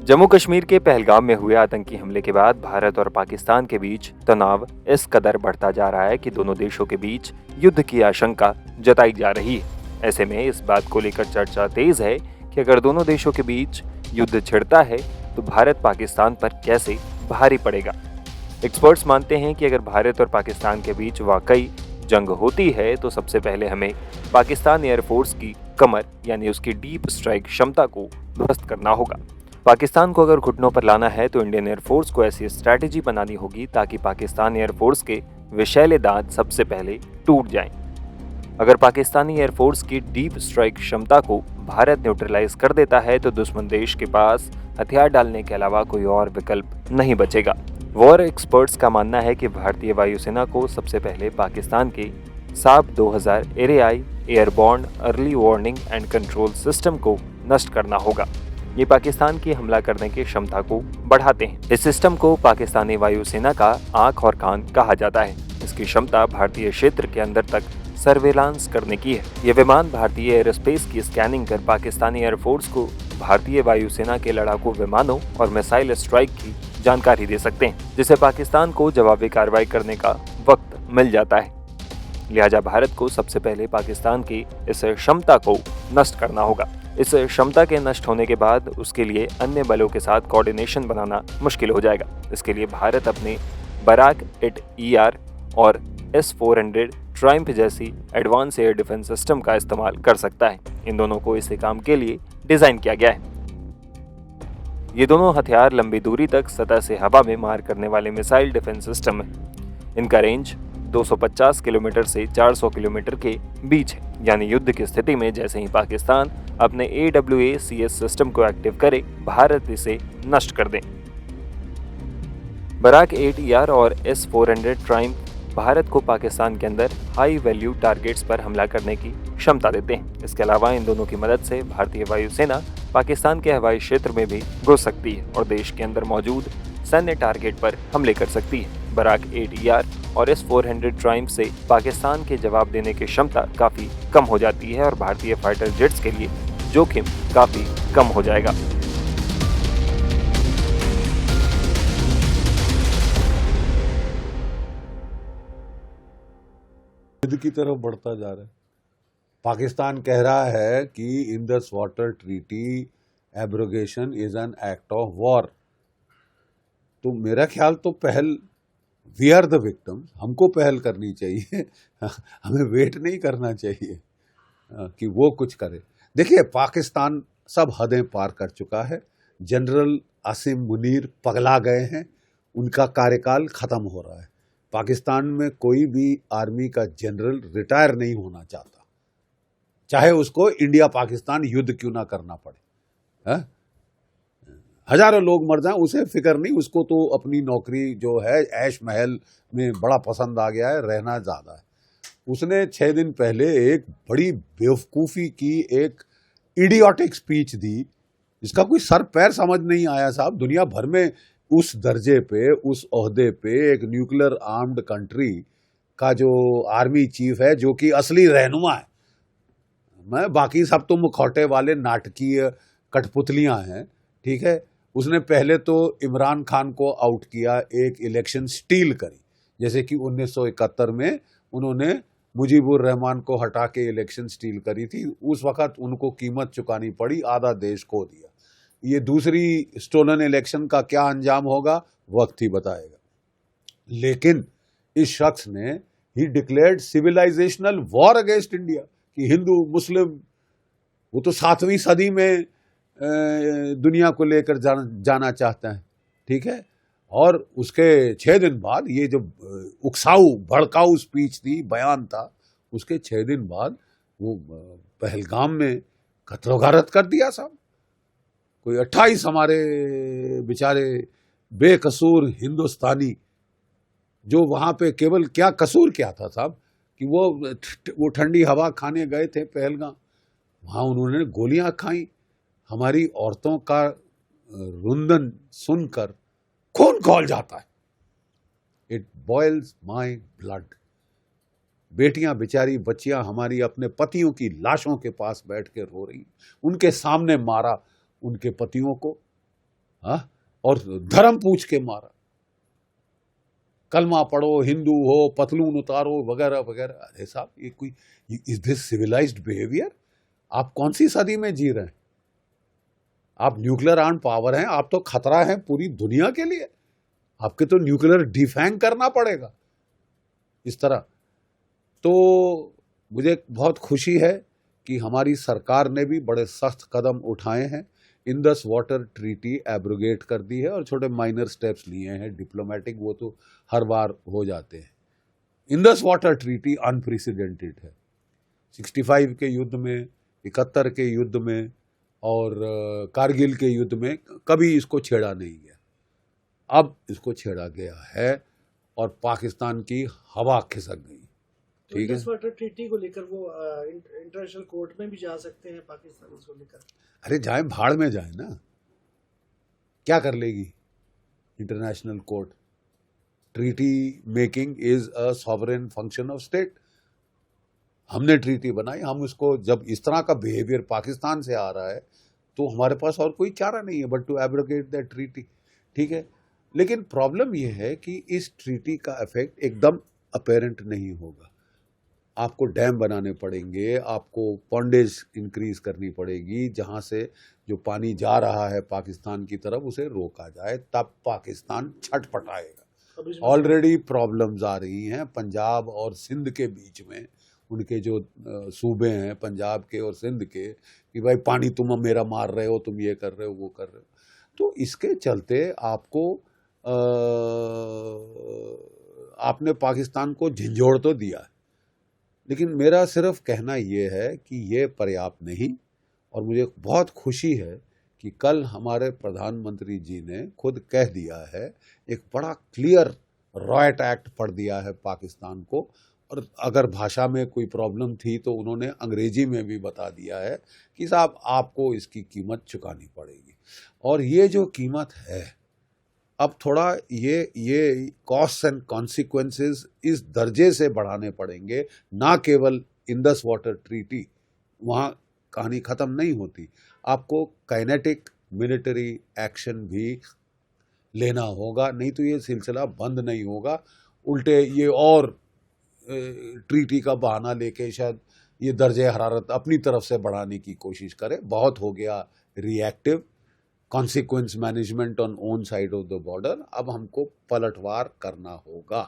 जम्मू कश्मीर के पहलगाम में हुए आतंकी हमले के बाद भारत और पाकिस्तान के बीच तनाव इस कदर बढ़ता जा रहा है कि दोनों देशों के बीच युद्ध की आशंका जताई जा रही है। ऐसे में इस बात को लेकर चर्चा तेज है कि अगर दोनों देशों के बीच युद्ध छिड़ता है तो भारत पाकिस्तान पर कैसे भारी पड़ेगा। एक्सपर्ट्स मानते हैं कि अगर भारत और पाकिस्तान के बीच वाकई जंग होती है तो सबसे पहले हमें पाकिस्तान एयरफोर्स की कमर यानी उसकी डीप स्ट्राइक क्षमता को ध्वस्त करना होगा। पाकिस्तान को अगर घुटनों पर लाना है तो इंडियन एयरफोर्स को ऐसी स्ट्रैटेजी बनानी होगी ताकि पाकिस्तान एयरफोर्स के विषैले दांत सबसे पहले टूट जाएं। अगर पाकिस्तानी एयरफोर्स की डीप स्ट्राइक क्षमता को भारत न्यूट्रलाइज कर देता है तो दुश्मन देश के पास हथियार डालने के अलावा कोई और विकल्प नहीं बचेगा। वॉर एक्सपर्ट्स का मानना है कि भारतीय वायुसेना को सबसे पहले पाकिस्तान के Saab 2000 Erieye airborne early warning and control system को नष्ट करना होगा। ये पाकिस्तान की हमला करने की क्षमता को बढ़ाते हैं। इस सिस्टम को पाकिस्तानी वायुसेना का आंख और कान कहा जाता है। इसकी क्षमता भारतीय क्षेत्र के अंदर तक सर्वेलांस करने की है। ये विमान भारतीय एयरस्पेस की स्कैनिंग कर पाकिस्तानी एयरफोर्स को भारतीय वायुसेना के लड़ाकू विमानों और मिसाइल स्ट्राइक की जानकारी दे सकते हैं, जिससे पाकिस्तान को जवाबी कार्रवाई करने का वक्त मिल जाता है। लिहाजा भारत को सबसे पहले पाकिस्तान की इस क्षमता को नष्ट करना होगा। इस क्षमता के नष्ट होने के बाद उसके लिए अन्य बलों के साथ कोऑर्डिनेशन बनाना मुश्किल हो जाएगा। इसके लिए भारत अपने बराक 8ER और S-400 ट्रायम्फ जैसी एडवांस एयर डिफेंस सिस्टम का इस्तेमाल कर सकता है। इन दोनों को इसी काम के लिए डिजाइन किया गया है। ये दोनों हथियार लंबी दूरी तक सतह से हवा में मार करने वाले मिसाइल डिफेंस सिस्टम है। इनका रेंज 250 किलोमीटर से 400 किलोमीटर के बीच है, यानी युद्ध की स्थिति में जैसे ही पाकिस्तान अपने AWACS सिस्टम को एक्टिव करे, भारत इसे नष्ट कर दे। बराक 8ER और S-400 ट्रायम्फ भारत को पाकिस्तान के अंदर हाई वैल्यू टारगेट्स पर हमला करने की क्षमता देते हैं। इसके अलावा इन दोनों की मदद से भारतीय वायुसेना पाकिस्तान के हवाई क्षेत्र में भी घुस सकती है और देश के अंदर मौजूद सैन्य टारगेट पर हमले कर सकती है। बराक 8ER और S-400 ट्रायम्फ से पाकिस्तान के जवाब देने की क्षमता काफ़ी कम हो जाती है और भारतीय फाइटर जेट्स के लिए जोखिम काफ़ी कम हो जाएगा। युद्ध की तरफ बढ़ता जा रहा है। पाकिस्तान कह रहा है कि Indus water treaty abrogation is an act of war. तो मेरा ख्याल तो पहल वी आर द विक्टिम, हमको पहल करनी चाहिए। हमें वेट नहीं करना चाहिए कि वो कुछ करे। देखिए, पाकिस्तान सब हदें पार कर चुका है। जनरल आसिम मुनीर पगला गए हैं, उनका कार्यकाल खत्म हो रहा है। पाकिस्तान में कोई भी आर्मी का जनरल रिटायर नहीं होना चाहता, चाहे उसको इंडिया पाकिस्तान युद्ध क्यों ना करना पड़े। हजारों लोग मर जाएं, उसे फिक्र नहीं। उसको तो अपनी नौकरी जो है ऐश महल में बड़ा पसंद आ गया है, रहना ज्यादा है। उसने 6 दिन पहले एक बड़ी बेवकूफ़ी की एक इडियोटिक स्पीच दी, जिसका कोई सर पैर समझ नहीं आया साहब। दुनिया भर में उस दर्जे पे, उस ओहदे पे एक न्यूक्लियर आर्म्ड कंट्री का जो आर्मी चीफ है, जो कि असली रहनुमा है, मैं बाकी सब तो मुखौटे वाले नाटकीय कठपुतलियां हैं, ठीक है। उसने पहले तो इमरान खान को आउट किया, एक इलेक्शन स्टील करी, जैसे कि 1971 में उन्होंने मुजीबुर रहमान को हटा के इलेक्शन स्टील करी थी। उस वक्त उनको कीमत चुकानी पड़ी, आधा देश खो दिया। ये दूसरी स्टोलन इलेक्शन का क्या अंजाम होगा, वक्त ही बताएगा। लेकिन इस शख्स ने ही declared civilisational war against India कि हिंदू मुस्लिम, वो तो 7वीं सदी में दुनिया को लेकर जाना चाहते हैं, ठीक है। और उसके 6 दिन बाद ये जो उकसाऊ भड़काऊ स्पीच थी, बयान था, उसके 6 दिन बाद वो पहलगाम में कत्ल गारत कर दिया साहब। कोई 28 हमारे बेचारे बेकसूर हिंदुस्तानी, जो वहां पे केवल क्या कसूर क्या था साहब कि वो ठंडी हवा खाने गए थे पहलगाम, वहां उन्होंने गोलियां खाई। हमारी औरतों का रुंदन सुनकर खून खौल जाता है। It boils my blood. बेटियां, बेचारी बच्चियां हमारी अपने पतियों की लाशों के पास बैठ के रो रही, उनके सामने मारा उनके पतियों को। हाँ, और धर्म पूछ के मारा, कलमा पढ़ो, हिंदू हो, पतलून उतारो, वगैरह वगैरह। अरे साहब, ये कोई, इज दिस सिविलाइज्ड बिहेवियर? आप कौन सी सदी में जी रहे हैं? आप न्यूक्लियर आर्म पावर हैं, आप तो खतरा हैं पूरी दुनिया के लिए, आपके तो न्यूक्लियर डिफैंग करना पड़ेगा इस तरह। तो मुझे बहुत खुशी है कि हमारी सरकार ने भी बड़े सख्त कदम उठाए हैं, इंडस वाटर ट्रीटी एब्रोगेट कर दी है और छोटे माइनर स्टेप्स लिए हैं डिप्लोमेटिक, वो तो हर बार हो जाते हैं। इंडस वाटर ट्रीटी अनप्रेसिडेंटेड है। 65 के युद्ध में, 71 के युद्ध में और कारगिल के युद्ध में कभी इसको छेड़ा नहीं गया, अब इसको छेड़ा गया है और पाकिस्तान की हवा खिसक गई। तो ठीक है, इंडस वाटर ट्रीटी को लेकर वो इंटरनेशनल कोर्ट में भी जा सकते हैं पाकिस्तान इसको लेकर? अरे जाए भाड़ में जाए ना, क्या कर लेगी international court? Treaty making is a sovereign function of state. हमने ट्रीटी बनाई, हम उसको, जब इस तरह का बिहेवियर पाकिस्तान से आ रहा है तो हमारे पास और कोई चारा नहीं है but to abrogate that treaty. ठीक है, लेकिन प्रॉब्लम यह है कि इस ट्रीटी का इफेक्ट एकदम अपेरेंट नहीं होगा। आपको डैम बनाने पड़ेंगे, आपको पॉन्डेज इंक्रीज करनी पड़ेगी, जहां से जो पानी जा रहा है पाकिस्तान की तरफ उसे रोका जाए, तब पाकिस्तान छटपटाएगा। ऑलरेडी प्रॉब्लम्स आ रही हैं पंजाब और सिंध के बीच में, उनके जो सूबे हैं पंजाब के और सिंध के, कि भाई पानी तुम मेरा मार रहे हो, तुम ये कर रहे हो, वो कर रहे हो। तो इसके चलते आपको आपने पाकिस्तान को झंझोड़ तो दिया है, लेकिन मेरा सिर्फ कहना ये है कि ये पर्याप्त नहीं। और मुझे बहुत खुशी है कि कल हमारे प्रधानमंत्री जी ने खुद कह दिया है, एक बड़ा क्लियर रॉयट एक्ट पढ़ दिया है पाकिस्तान को, और अगर भाषा में कोई प्रॉब्लम थी तो उन्होंने अंग्रेजी में भी बता दिया है कि साहब आपको इसकी कीमत चुकानी पड़ेगी। और ये जो कीमत है, अब थोड़ा ये कॉस्ट एंड कॉन्सिक्वेंसेस इस दर्जे से बढ़ाने पड़ेंगे, ना केवल इंडस वाटर ट्रीटी, वहाँ कहानी ख़त्म नहीं होती, आपको काइनेटिक मिलिट्री एक्शन भी लेना होगा, नहीं तो ये सिलसिला बंद नहीं होगा। उल्टे ये और ट्रीटी का बहाना लेके शायद ये दर्जे हरारत अपनी तरफ से बढ़ाने की कोशिश करे। बहुत हो गया reactive, consequence management on own side of the border, अब हमको पलटवार करना होगा।